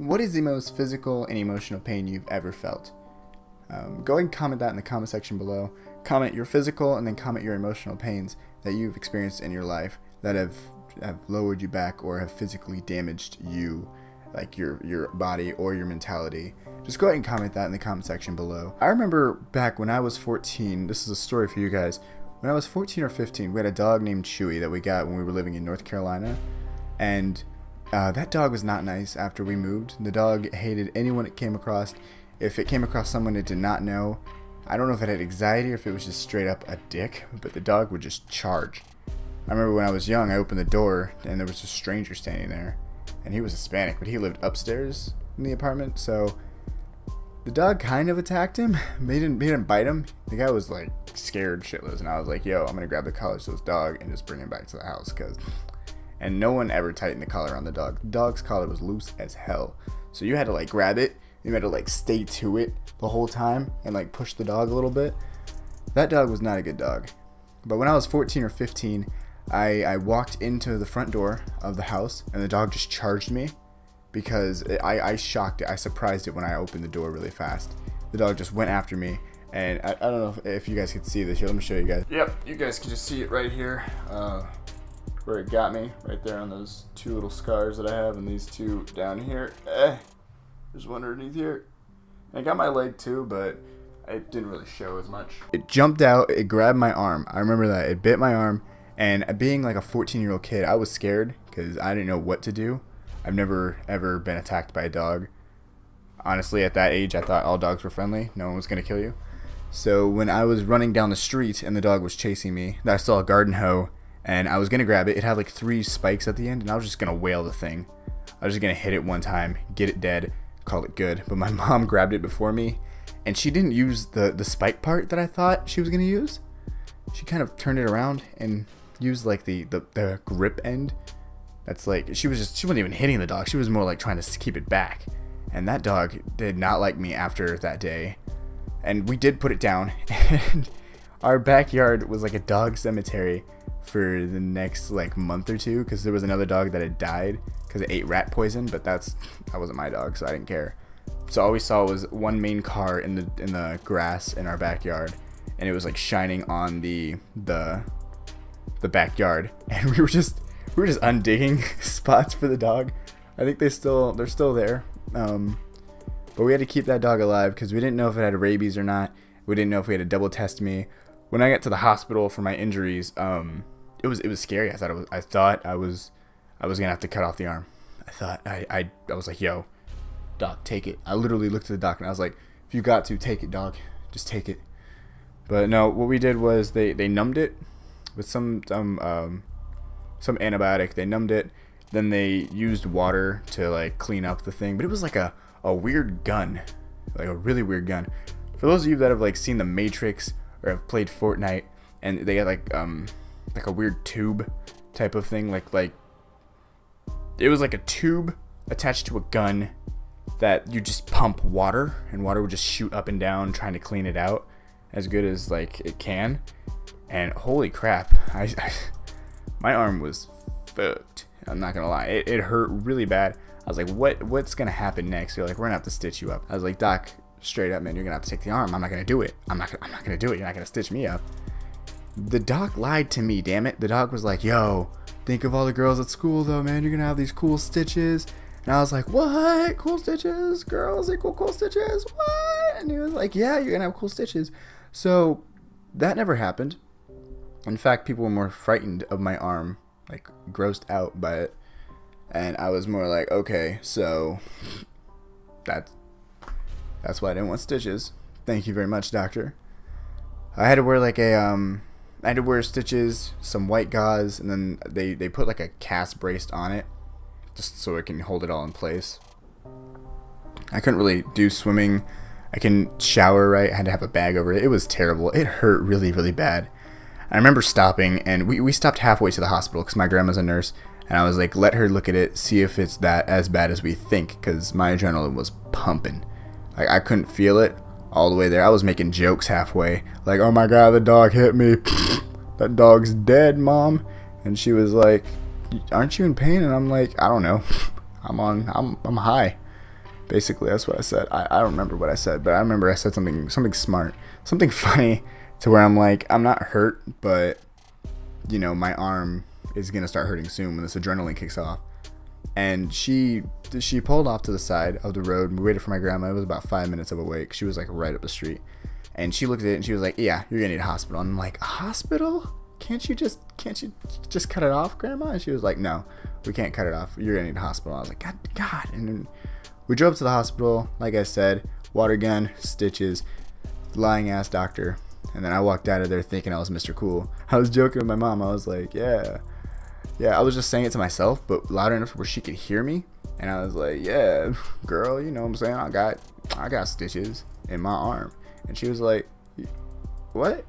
What is the most physical and emotional pain you've ever felt? Go ahead and comment that in the comment section below. Comment your physical and then comment your emotional pains that you've experienced in your life that have lowered you back or have physically damaged you, like your body or your mentality. Just go ahead and comment that in the comment section below. I remember back when I was 14, this is a story for you guys. When I was 14 or 15, we had a dog named Chewy that we got when we were living in North Carolina. And that dog was not nice after we moved. The dog hated anyone it came across. If it came across someone it did not know, I don't know if it had anxiety or if it was just straight up a dick, but the dog would just charge. I remember when I was young, I opened the door and there was a stranger standing there. And he was Hispanic, but he lived upstairs in the apartment, so the dog kind of attacked him. He didn't bite him. The guy was like scared shitless, and I was like, yo, I'm gonna grab the collar to this dog and just bring him back to the house, and no one ever tightened the collar on the dog. The dog's collar was loose as hell, so you had to like grab it, you had to like stay to it the whole time and like push the dog a little bit. That dog was not a good dog. But when I was 14 or 15, I walked into the front door of the house and the dog just charged me because I shocked it. I surprised it when I opened the door really fast. The dog just went after me, and I don't know if you guys can see this. Here, let me show you guys. Yep, you guys can just see it right here, where it got me, right there on those two little scars that I have, and these two down here. There's one underneath here. And I got my leg too, but it didn't really show as much. It jumped out, it grabbed my arm. I remember that. It bit my arm, and being like a 14-year-old kid, I was scared because I didn't know what to do. I've never ever been attacked by a dog. Honestly, at that age, I thought all dogs were friendly. No one was gonna kill you. So when I was running down the street and the dog was chasing me, I saw a garden hoe and I was gonna grab it. It had like 3 spikes at the end, and I was just gonna wail the thing. I was just gonna hit it one time, get it dead, call it good. But my mom grabbed it before me, and she didn't use the spike part that I thought she was gonna use. She kind of turned it around and used like the grip end. That's like, she wasn't even hitting the dog. She was more like trying to keep it back. And that dog did not like me after that day. And we did put it down. And our backyard was like a dog cemetery for the next like month or two, because there was another dog that had died because it ate rat poison. But that wasn't my dog, so I didn't care. So all we saw was one main car in the grass in our backyard, and it was like shining on the backyard, and we were just undigging spots for the dog. I think they're still there. But we had to keep that dog alive because we didn't know if it had rabies or not. We didn't know if we had to double test me. When I got to the hospital for my injuries, it was scary. I thought I was gonna have to cut off the arm. I was like, yo, doc, take it. I literally looked at the doc and I was like, if you got to, take it, dog. Just take it. But no, what we did was they numbed it with some antibiotic. They numbed it. Then they used water to like clean up the thing. But it was like a weird gun, like a really weird gun. For those of you that have like seen The Matrix or have played Fortnite, and they got like a weird tube type of thing, like it was like a tube attached to a gun that you just pump water, and water would just shoot up and down trying to clean it out as good as like it can. And holy crap, my arm was fucked. I'm not gonna lie, it hurt really bad. I was like, what's gonna happen next? They're like, we're gonna have to stitch you up. I was like, doc, straight up, man, you're gonna have to take the arm. I'm not gonna do it. I'm not gonna do it. You're not gonna stitch me up. The doc lied to me, damn it. The doc was like, yo, think of all the girls at school though, man. You're gonna have these cool stitches. And I was like, what? Cool stitches? Girls equal cool stitches? What? And he was like, yeah, you're gonna have cool stitches. So that never happened. In fact, people were more frightened of my arm, like grossed out by it. And I was more like, okay, so that's why I didn't want stitches. Thank you very much, doctor. I had to wear like I had to wear stitches, some white gauze, and then they put like a cast brace on it just so it can hold it all in place. I couldn't really do swimming. I can shower right. I had to have a bag over it. It was terrible. It hurt really, really bad. I remember stopping, and we stopped halfway to the hospital because my grandma's a nurse, and I was like, let her look at it, see if it's as bad as we think, because my adrenaline was pumping. Like, I couldn't feel it all the way there. I was making jokes halfway, like, oh my god, the dog hit me. That dog's dead, mom. And she was like, aren't you in pain? And I'm like, I don't know. I'm high. Basically, that's what I said. I don't remember what I said, but I remember I said something smart, something funny, to where I'm like, I'm not hurt, but you know, my arm is gonna start hurting soon when this adrenaline kicks off. And she pulled off to the side of the road. We waited for my grandma. It was about 5 minutes of a wait. She was like right up the street, and she looked at it and she was like, "Yeah, you're gonna need a hospital." And I'm like, "A hospital? Can't you just cut it off, Grandma?" And she was like, "No, we can't cut it off. You're gonna need a hospital." I was like, God. And then we drove to the hospital. Like I said, water gun, stitches, lying ass doctor. And then I walked out of there thinking I was Mr. Cool. I was joking with my mom. I was like, yeah. I was just saying it to myself, but loud enough where she could hear me. And I was like, "Yeah, girl, you know what I'm saying? I got stitches in my arm." And she was like, "What?"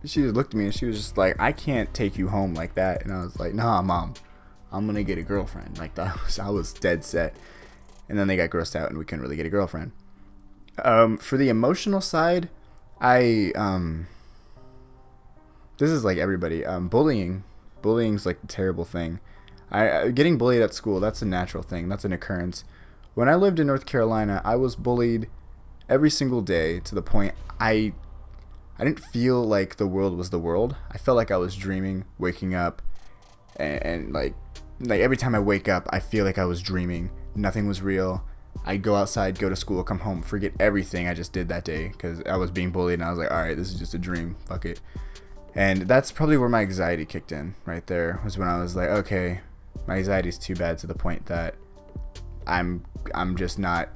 She just looked at me and she was just like, "I can't take you home like that." And I was like, "Nah, Mom, I'm gonna get a girlfriend." Like that I was dead set. And then they got grossed out and we couldn't really get a girlfriend. For the emotional side, this is like everybody. Bullying's like a terrible thing. Getting bullied at school, that's a natural thing. That's an occurrence. When I lived in North Carolina, I was bullied every single day, to the point I didn't feel like the world was the world. I felt like I was dreaming, waking up, and like every time I wake up, I feel like I was dreaming. Nothing was real. I'd go outside, go to school, come home, forget everything I just did that day because I was being bullied, and I was like, all right, this is just a dream. Fuck it. And that's probably where my anxiety kicked in right there, was when I was like, okay, my anxiety is too bad, to the point that I'm just not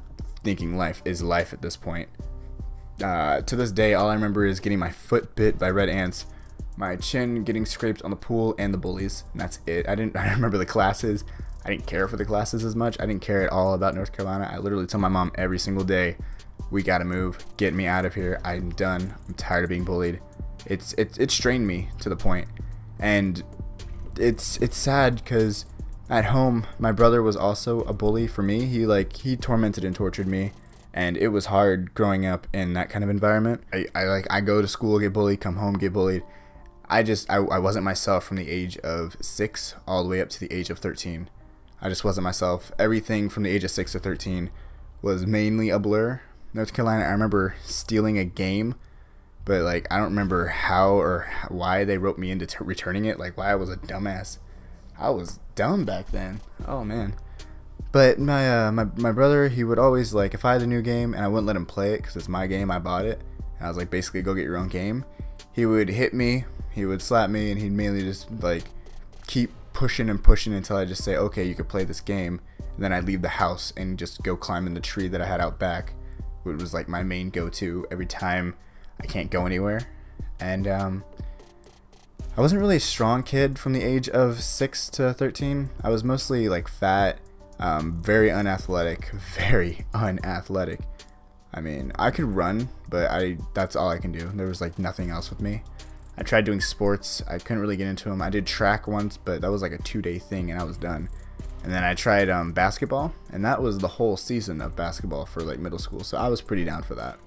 thinking life is life at this point. To this day, all I remember is getting my foot bit by red ants, my chin getting scraped on the pool, and the bullies, and that's it. I remember the classes. I didn't care for the classes as much. I didn't care at all about North Carolina. I literally tell my mom every single day, "We gotta move. Get me out of here. I'm done. I'm tired of being bullied." It strained me to the point, and it's sad because at home my brother was also a bully for me. He tormented and tortured me, and it was hard growing up in that kind of environment. I go to school, get bullied, come home, get bullied. I wasn't myself from the age of 6 all the way up to the age of 13. I just wasn't myself. Everything from the age of 6 to 13 was mainly a blur. North Carolina, I remember stealing a game, but like I don't remember how or why they wrote me into returning it. Like why I was a dumbass. I was dumb back then. Oh man. But my brother, he would always, like, if I had a new game and I wouldn't let him play it because it's my game, I bought it, and I was like, basically, go get your own game. He would hit me, he would slap me, and he'd mainly just like keep pushing and pushing until I just say, okay, you could play this game. And then I'd leave the house and just go climb in the tree that I had out back. It was like my main go-to every time I can't go anywhere. And I wasn't really a strong kid from the age of 6 to 13. I was mostly like fat, very unathletic, I mean, I could run, but that's all I can do. There was like nothing else with me. I tried doing sports. I couldn't really get into them. I did track once, but that was like a 2-day thing and I was done. And then I tried basketball, and that was the whole season of basketball for like middle school. So I was pretty down for that.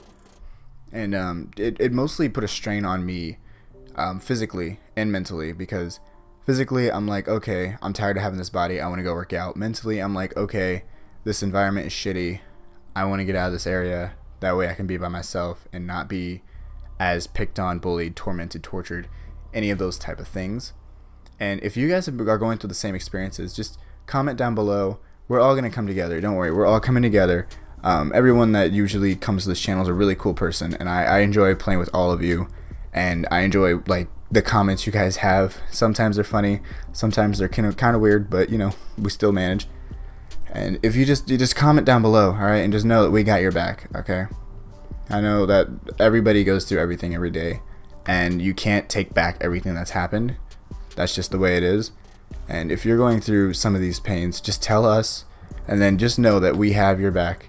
And it mostly put a strain on me physically and mentally, because physically I'm like, okay, I'm tired of having this body. I want to go work out. Mentally, I'm like, okay, this environment is shitty. I want to get out of this area. That way I can be by myself and not be as picked on, bullied, tormented, tortured, any of those type of things. And if you guys are going through the same experiences, just comment down below. We're all going to come together. Don't worry. We're all coming together. Everyone that usually comes to this channel is a really cool person, and I enjoy playing with all of you, and I enjoy like the comments you guys have. Sometimes they're funny, sometimes they're kind of weird, but you know, we still manage. And if you just comment down below, all right, and just know that we got your back, okay? I know that everybody goes through everything every day, and you can't take back everything that's happened. That's just the way it is. And if you're going through some of these pains, just tell us, and then just know that we have your back.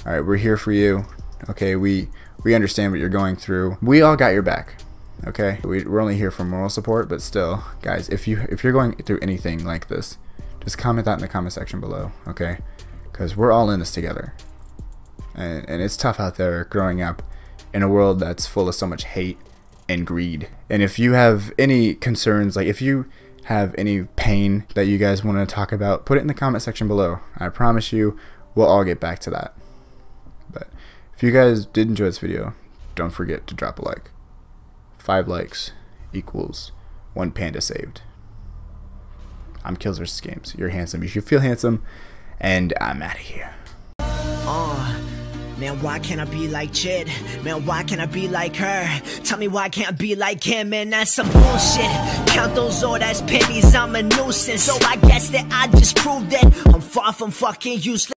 All right, we're here for you. Okay, we understand what you're going through. We all got your back. Okay, we're only here for moral support, but still, guys, if you're going through anything like this, just comment that in the comment section below. Okay, because we're all in this together. And it's tough out there growing up in a world that's full of so much hate and greed. And if you have any concerns, like if you have any pain that you guys want to talk about, put it in the comment section below. I promise you, we'll all get back to that. But if you guys did enjoy this video, don't forget to drop a like. 5 likes equals 1 panda saved. I'm Kills vs. Games. You're handsome. You should feel handsome. And I'm out of here. Man, why can't I be like Chid? Man, why can't I be like her? Tell me why can't I be like him? Man, that's some bullshit. Count those old ass pennies, I'm a nuisance. So I guess that I just proved that I'm far from fucking useless.